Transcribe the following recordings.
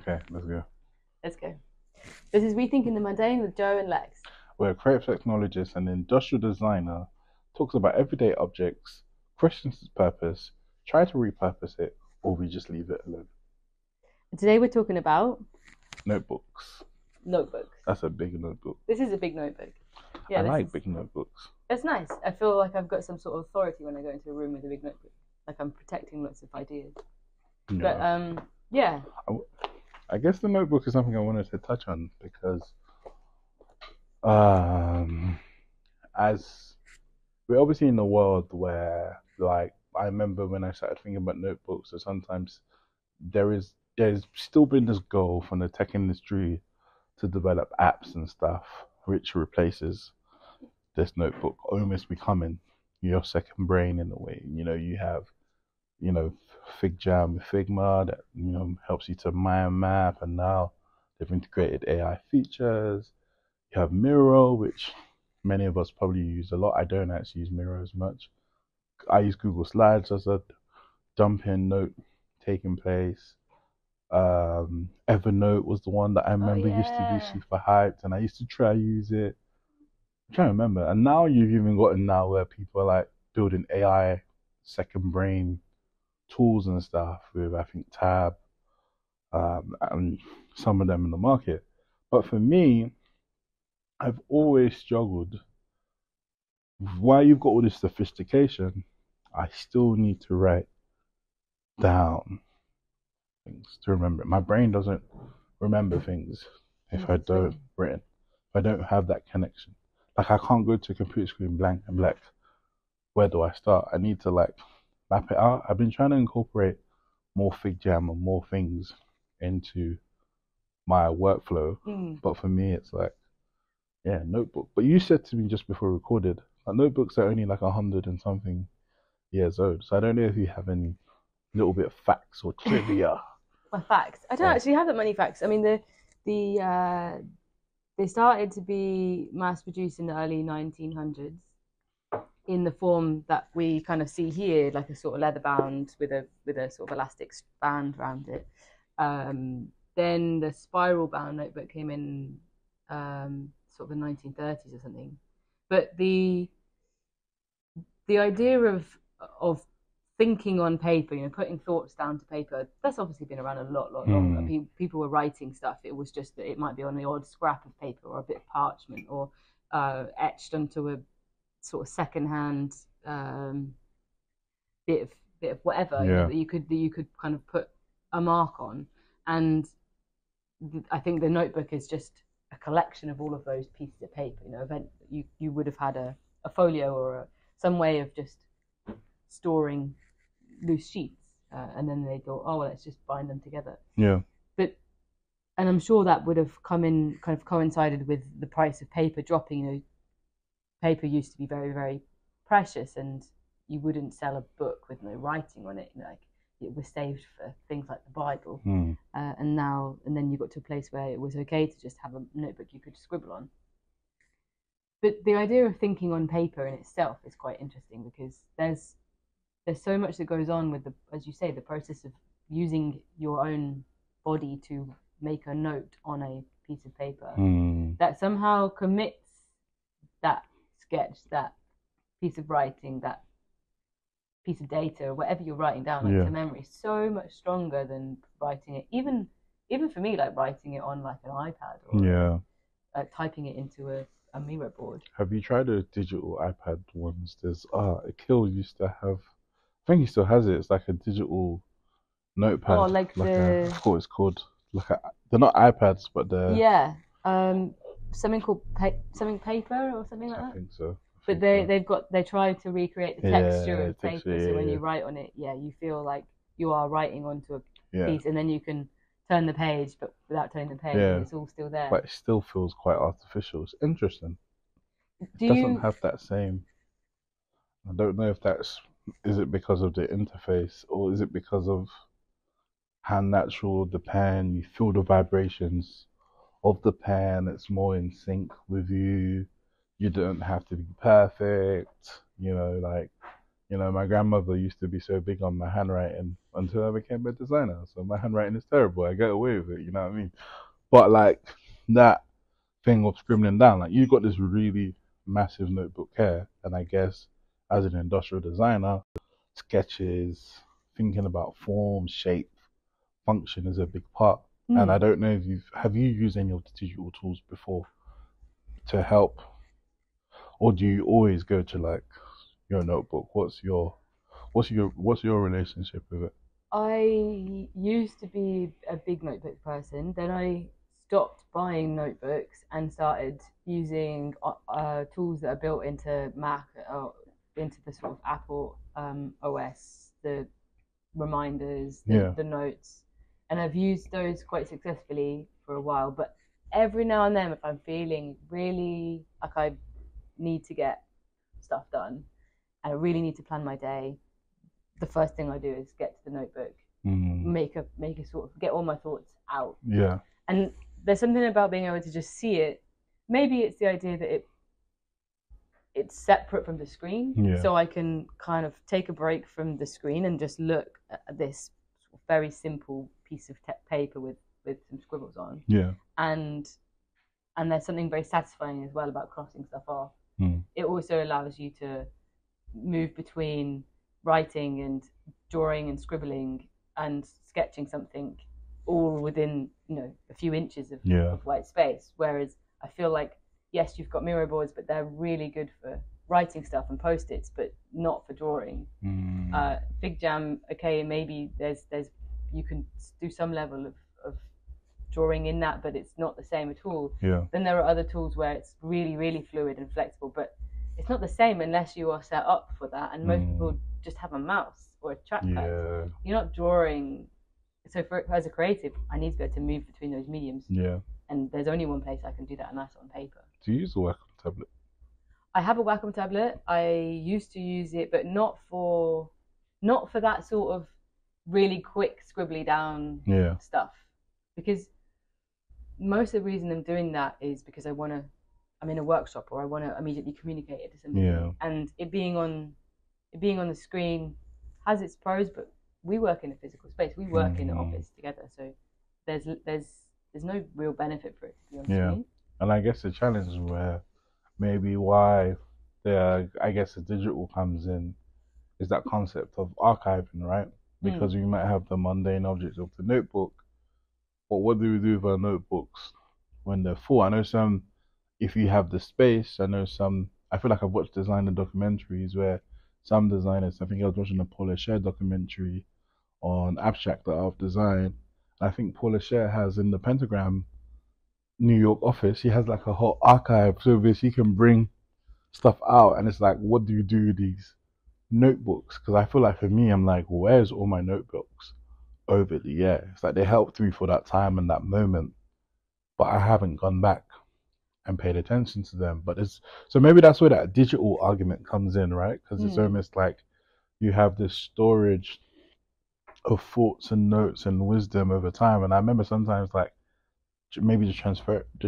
Okay, let's go. Let's go. This is Rethinking the Mundane with Jo and Lex. Where a creative technologist and industrial designer talks about everyday objects, questions its purpose, try to repurpose it, or we just leave it alone. And today we're talking about Notebooks. notebooks. That's a big notebook. This is a big notebook. I like big notebooks. It's nice. I feel like I've got some sort of authority when I go into a room with a big notebook. Like I'm protecting lots of ideas. Yeah. But yeah. I guess the notebook is something I wanted to touch on because as we're obviously in a world where, like, I remember when I started thinking about notebooks, so sometimes there's still been this goal from the tech industry to develop apps and stuff which replaces this notebook, almost becoming your second brain in a way. You have Figma with Figma that helps you to mind map, and now they've integrated AI features. You have Miro, which many of us probably use a lot. I don't actually use Miro as much. I use Google Slides as a dump-in note taking place. Evernote was the one that I remember used to be super hyped, and I used to try to use it. I'm trying to remember. And now you've even gotten now where people are like building AI second brain tools and stuff with, I think, Tab, and some of them in the market. But for me, I've always struggled. While you've got all this sophistication, I still need to write down things to remember it. My brain doesn't remember things if I don't written. If I don't have that connection. Like, I can't go to a computer screen blank and black. Where do I start? I need to map it out. I've been trying to incorporate more FigJam and more things into my workflow. But for me, it's notebook. But you said to me just before we recorded, notebooks are only like 100 and something years old. So I don't know if you have any little bit of facts or trivia. My facts. I don't actually have that many facts. I mean, they started to be mass produced in the early 1900s in the form that we kind of see here, like a sort of leather bound with a sort of elastic band around it. Then the spiral bound notebook came in sort of the 1930s or something. But the idea of thinking on paper, putting thoughts down to paper, that's obviously been around a lot longer. People were writing stuff. It was just that it might be on the odd scrap of paper or a bit of parchment or etched onto a sort of secondhand bit of whatever that you could kind of put a mark on. And I think the notebook is just a collection of all of those pieces of paper. You would have had a folio or some way of just storing loose sheets, and then they thought, oh well, let's just bind them together. And I'm sure that would have kind of coincided with the price of paper dropping. Paper used to be very, very precious, and you wouldn't sell a book with no writing on it. Like, it was saved for things like the Bible. And then you got to a place where it was okay to just have a notebook you could scribble on. But the idea of thinking on paper in itself is quite interesting, because there's so much that goes on with as you say, the process of using your own body to make a note on a piece of paper that somehow commits that sketch, that piece of writing, that piece of data, or whatever you're writing down to memory, so much stronger than writing it. Even for me, like writing it on like an iPad or typing it into a Miro board. Have you tried the digital iPad ones? There's Akil used to have, I think he still has it. It's like a digital notepad. Oh, I forgot what it's called. They're not iPads, but they're something called something paper or something like that. I think so. But they try to recreate the texture of paper, so when you write on it, you feel like you are writing onto a piece, and then you can turn the page, but without turning the page, it's all still there. But it still feels quite artificial. It's interesting. It doesn't have that same. I don't know if is it because of the interface, or is it because of how natural the pen, you feel the vibrations of the pen, it's more in sync with you. You don't have to be perfect, You know, my grandmother used to be so big on my handwriting until I became a designer. So my handwriting is terrible. I get away with it, you know what I mean? But like that thing of scribbling down, like you got this really massive notebook here, and I guess as an industrial designer, sketches, thinking about form, shape, function is a big part. And I don't know if you used any of the digital tools before to help, or do you always go to like your notebook? What's your relationship with it? I used to be a big notebook person. Then I stopped buying notebooks and started using tools that are built into Mac or into the sort of Apple OS, the reminders, the notes. And I've used those quite successfully for a while. But every now and then, if I'm feeling really like I need to get stuff done and I really need to plan my day, the first thing I do is get to the notebook, make a sort of get all my thoughts out. Yeah. And there's something about being able to just see it. Maybe it's the idea that it's separate from the screen, so I can kind of take a break from the screen and just look at this very simple piece of paper with some scribbles on. Yeah. And there's something very satisfying as well about crossing stuff off. It also allows you to move between writing and drawing and scribbling and sketching something all within, you know, a few inches of white space. Whereas I feel like, yes, you've got Miro boards, but they're really good for writing stuff and post-its, but not for drawing. Fig Jam, okay, maybe there's you can do some level of drawing in that, but it's not the same at all. Then there are other tools where it's really, really fluid and flexible, but it's not the same unless you are set up for that. And most people just have a mouse or a trackpad. You're not drawing. So as a creative, I need to be able to move between those mediums. And there's only one place I can do that, and that's on paper. Do you use a Wacom tablet? I have a Wacom tablet. I used to use it, but not for that sort of really quick scribbly down stuff. Because most of the reason I'm doing that is because I'm in a workshop or I want to immediately communicate it to somebody. And it being on the screen has its pros, but we work in a physical space. We work in an office together, so there's no real benefit for it, to be honest with me. And I guess the challenge is where maybe why I guess the digital comes in is that concept of archiving, right? Because we might have the mundane objects of the notebook, but what do we do with our notebooks when they're full? I know some, if you have the space, I feel like I've watched designer documentaries where some designers, I think I was watching a Paul Scher documentary on abstract art of design. I think Paul Scher has in the Pentagram New York office, he has like a whole archive service. He can bring stuff out, and it's like, what do you do with these notebooks? Because I feel like for me, I'm like, where's all my notebooks? Overly, it's like they helped me for that time and that moment, but I haven't gone back and paid attention to them. But so maybe that's where that digital argument comes in, right? Because it's almost like you have this storage of thoughts and notes and wisdom over time. And I remember sometimes like maybe the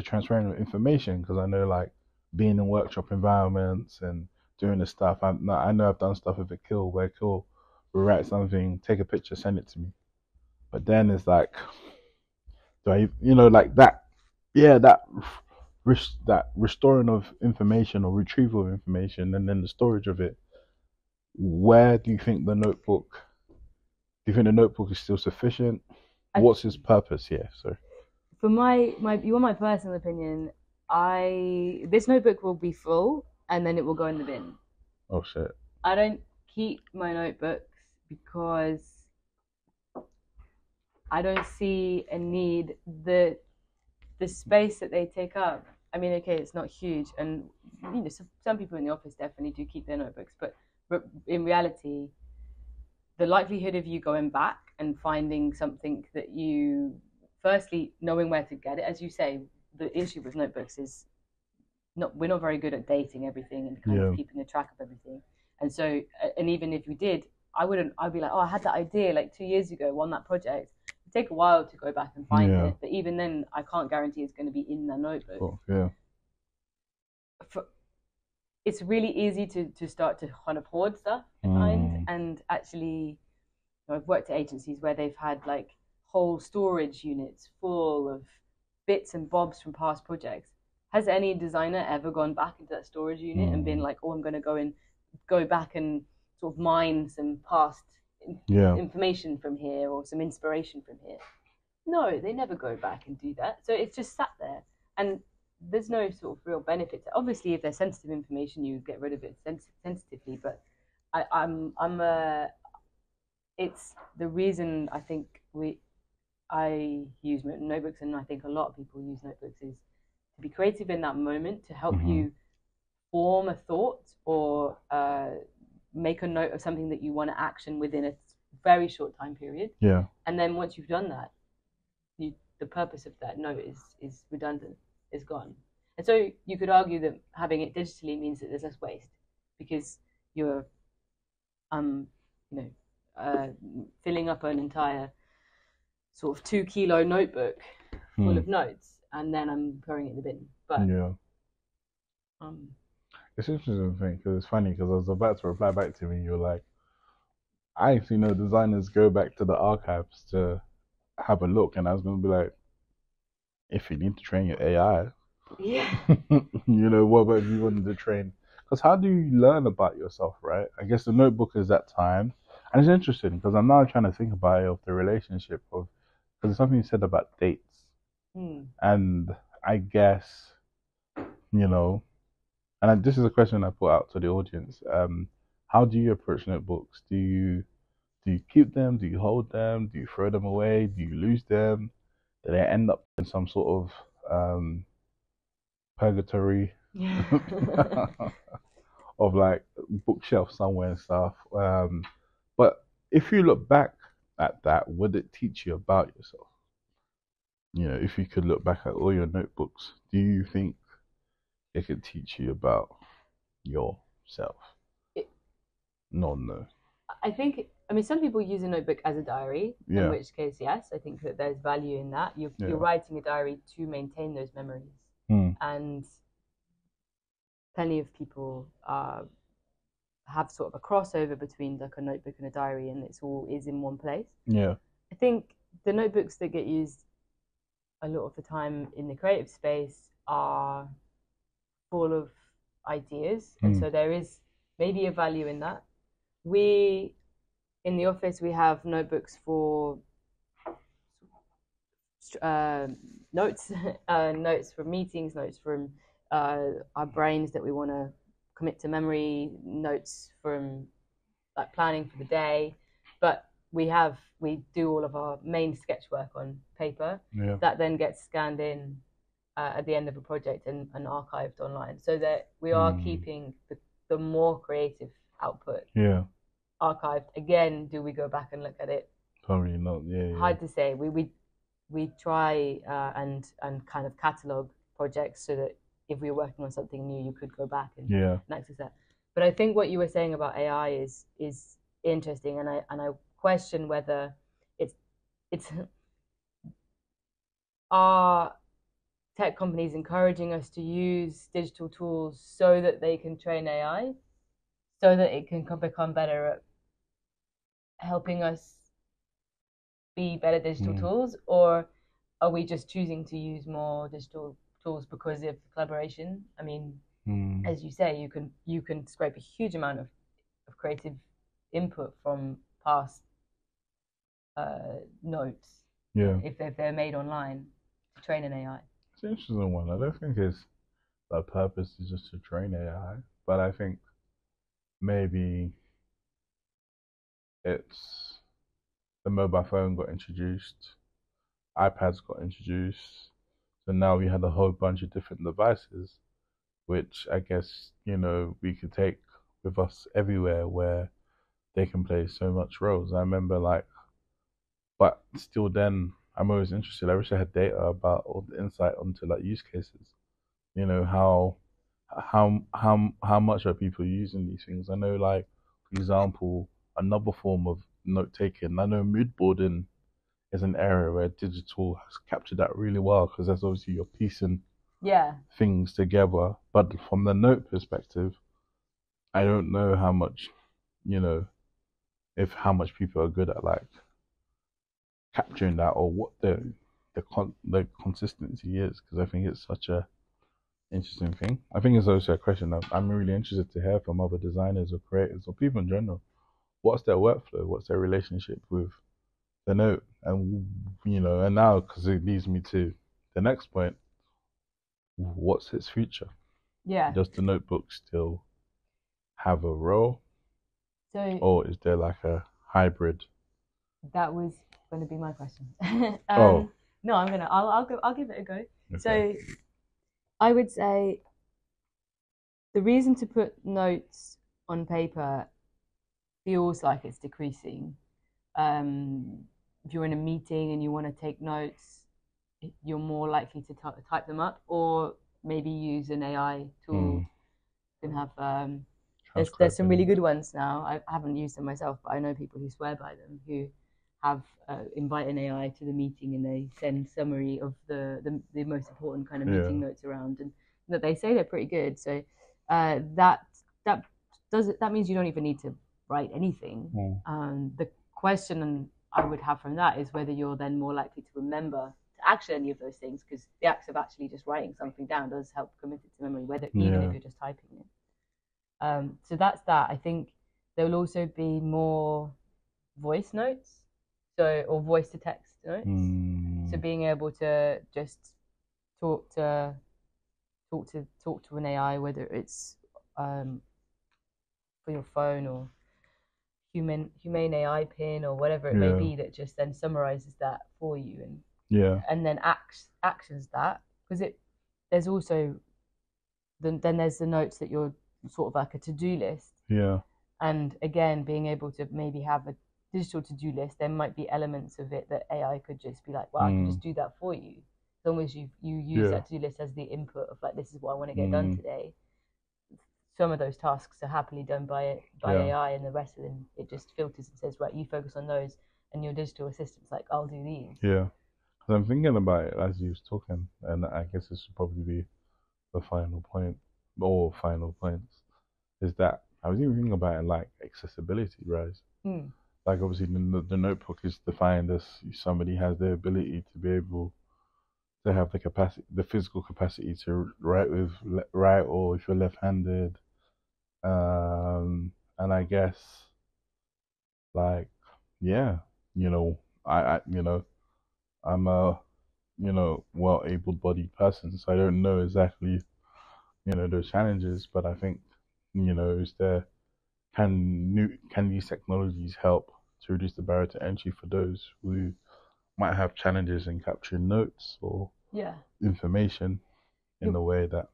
transferring of information, because I know like being in workshop environments and doing this stuff, I know I've done stuff with Akil where Akil will write something, take a picture, send it to me. But then it's like, do I, like that, that restoring of information or retrieval of information, and then the storage of it. Where do you think the notebook is still sufficient? What's its purpose here? So, for you want my personal opinion, this notebook will be full and then it will go in the bin. Oh shit! I don't keep my notebooks because I don't see a need. The space that they take up, I mean, okay, it's not huge, and some people in the office definitely do keep their notebooks, but in reality, the likelihood of you going back and finding something that you, firstly, knowing where to get it, as you say, the issue with notebooks is we're not very good at dating everything and kind of keeping a track of everything. And so, and even if we did, I'd be like, oh, I had that idea like 2 years ago on that project. It'd take a while to go back and find it, but even then, I can't guarantee it's going to be in the notebook. Oh, it's really easy to start to kind of hoard stuff, I find. And actually, I've worked at agencies where they've had like whole storage units full of bits and bobs from past projects. Has any designer ever gone back into that storage unit and been like, oh, I'm going to go back and sort of mine some past information from here or some inspiration from here? No, they never go back and do that. So it's just sat there, and there's no sort of real benefit. Obviously, if there's sensitive information, you get rid of it sensitively. But it's the reason I think I use notebooks, and I think a lot of people use notebooks, is to be creative in that moment, to help you form a thought or make a note of something that you want to action within a very short time period. Yeah. And then once you've done that, the purpose of that note is redundant, is gone. And so you could argue that having it digitally means that there's less waste, because you're filling up an entire sort of 2 kilo notebook full of notes, and then I'm throwing it in the bin. But it's interesting to think, because it's funny, because I was about to reply back to me, you're like, I actually know designers go back to the archives to have a look, and I was going to be like, if you need to train your AI, what about if you wanted to train? Because how do you learn about yourself, right? I guess the notebook is that time, and it's interesting because I'm now trying to think about it, of the relationship of, because there's something you said about dates, and I guess, and this is a question I put out to the audience. How do you approach notebooks? Do you keep them? Do you hold them? Do you throw them away? Do you lose them? Do they end up in some sort of purgatory of like bookshelf somewhere and stuff? But if you look back at that, would it teach you about yourself? If you could look back at all your notebooks, do you think it could teach you about yourself? No. I think, some people use a notebook as a diary, in which case, yes, I think that there's value in that. You're writing a diary to maintain those memories. And plenty of people have sort of a crossover between like a notebook and a diary, and it's all is in one place. Yeah. I think the notebooks that get used a lot of the time in the creative space are full of ideas, and so there is maybe a value in that. We, in the office, we have notebooks for notes, notes from meetings, notes from our brains that we want to commit to memory, notes from like planning for the day. But we do all of our main sketch work on paper. That then gets scanned in at the end of a project and archived online, so that we are keeping the more creative output archived. Again, do we go back and look at it? Probably not. Hard to say. We try and kind of catalog projects so that if we were working on something new, you could go back and access that. But I think what you were saying about AI is interesting, and I question whether it's are tech companies encouraging us to use digital tools so that they can train AI, so that it can become better at helping us be better digital tools, or are we just choosing to use more digital tools because of collaboration? As you say, you can scrape a huge amount of creative input from past notes, if they're made online, to train an AI. It's an interesting one. I don't think the purpose is just to train AI, but I think maybe it's the mobile phone got introduced, iPads got introduced, so now we had a whole bunch of different devices, which I guess, we could take with us everywhere, where they can play so much roles. I remember but still then, I'm always interested. I wish I had data about all the insight onto like use cases. How much are people using these things? I know, for example, another form of note taking. I know mood boarding is an area where digital has captured that really well, because that's obviously you're piecing things together. But from the note perspective, I don't know how much, if how much people are good at like capturing that, or what the consistency is, because I think it's such a interesting thing. I think it's also a question that I'm really interested to hear from other designers or creators or people in general. What's their workflow? What's their relationship with the note? And and now, because it leads me to the next point, what's its future? Yeah. Does the notebook still have a role? So, or is there like a hybrid? That was going to be my question. Oh. No, I'll give it a go. Okay. So I would say the reason to put notes on paper feels like it's decreasing. If you're in a meeting and you want to take notes, you're more likely to type them up, or maybe use an AI tool. You can have there's some really good ones now. I haven't used them myself, but I know people who swear by them, who have invite an AI to the meeting and they send summary of the most important kind of meeting notes around, and that they say they're pretty good. So that means you don't even need to write anything. The question I would have from that is whether you're then more likely to remember to action any of those things, because the act of actually just writing something down does help commit it to memory, even if you're just typing it. So that's that. I think there will also be more voice notes, or voice to text notes. So being able to just talk to an AI, whether it's for your phone or humane AI pin or whatever it may be, that just then summarizes that for you and then actions that, because there's also then there's the notes that you're sort of like a to-do list. And again, being able to maybe have a digital to-do list, there might be elements of it that AI could just be like, well, I can just do that for you, as long as you use that to-do list as the input of like, this is what I want to get done today. Some of those tasks are happily done by AI, and the rest of them it just filters and says, right, you focus on those, and your digital assistant's like, I'll do these. Because I'm thinking about it as you was talking, and I guess this should probably be the final point, or final points, is that I was even thinking about it like accessibility, right? Like obviously the notebook is defined as somebody has the ability to be able to have the capacity, the physical capacity to write with right, or if you're left-handed, and I guess like I'm a well-able-bodied person, so I don't know exactly those challenges, but I think is there can these technologies help to reduce the barrier to entry for those who might have challenges in capturing notes or information in a way that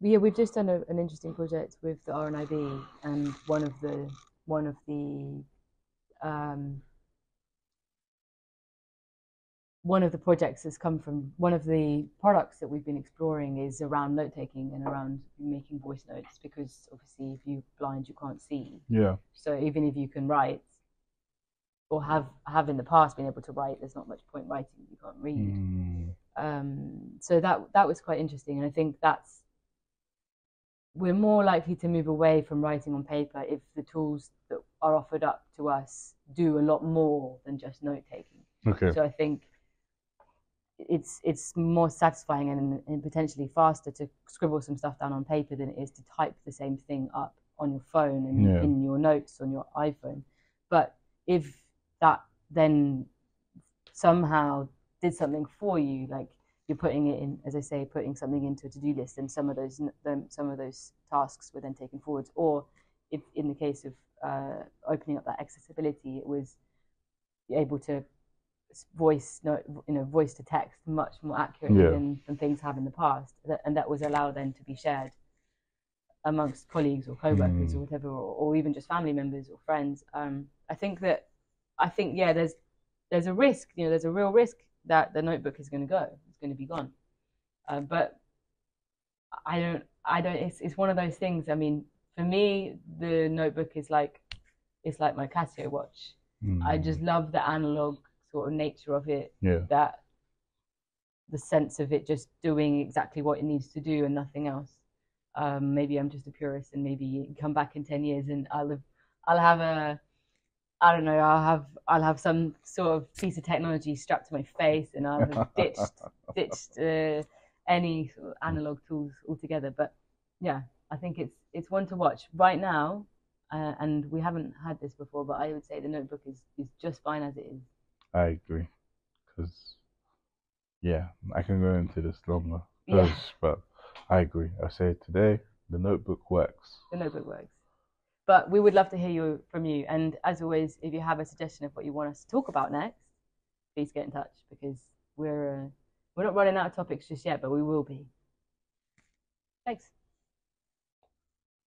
we've just done an interesting project with the RNIB, and one of the projects has come from one of the products that we've been exploring is around note taking and around making voice notes, because obviously if you're blind you can't see. So even if you can write, or have in the past been able to write, there's not much point writing if you can't read. So that was quite interesting, and I think we're more likely to move away from writing on paper if the tools that are offered up to us do a lot more than just note taking. So I think it's more satisfying and potentially faster to scribble some stuff down on paper than it is to type the same thing up on your phone and in your notes on your iPhone. But if that then somehow did something for you, like you're putting it in, as I say, putting something into a to-do list, and some of those tasks were then taken forwards. Or if in the case of opening up that accessibility, it was able to voice to text much more accurately than things have in the past, and that was allowed then to be shared amongst colleagues or co-workers or whatever, or even just family members or friends. I think there's a risk, there's a real risk that the notebook is going to go, it's going to be gone. But I don't. It's one of those things. I mean, for me, the notebook is like my Casio watch. I just love the analog sort of nature of it. That the sense of it just doing exactly what it needs to do and nothing else. maybe I'm just a purist, and maybe come back in 10 years and I'll have a, I don't know, I'll have some sort of piece of technology strapped to my face, and I'll have ditched any sort of analog tools altogether. But yeah, I think it's one to watch right now, and we haven't had this before, but I would say the notebook is just fine as it is. I agree, because yeah, I can go into this longer, but I agree. I say today the notebook works. The notebook works. But we would love to hear from you. And as always, if you have a suggestion of what you want us to talk about next, please get in touch, because we're not running out of topics just yet, but we will be. Thanks.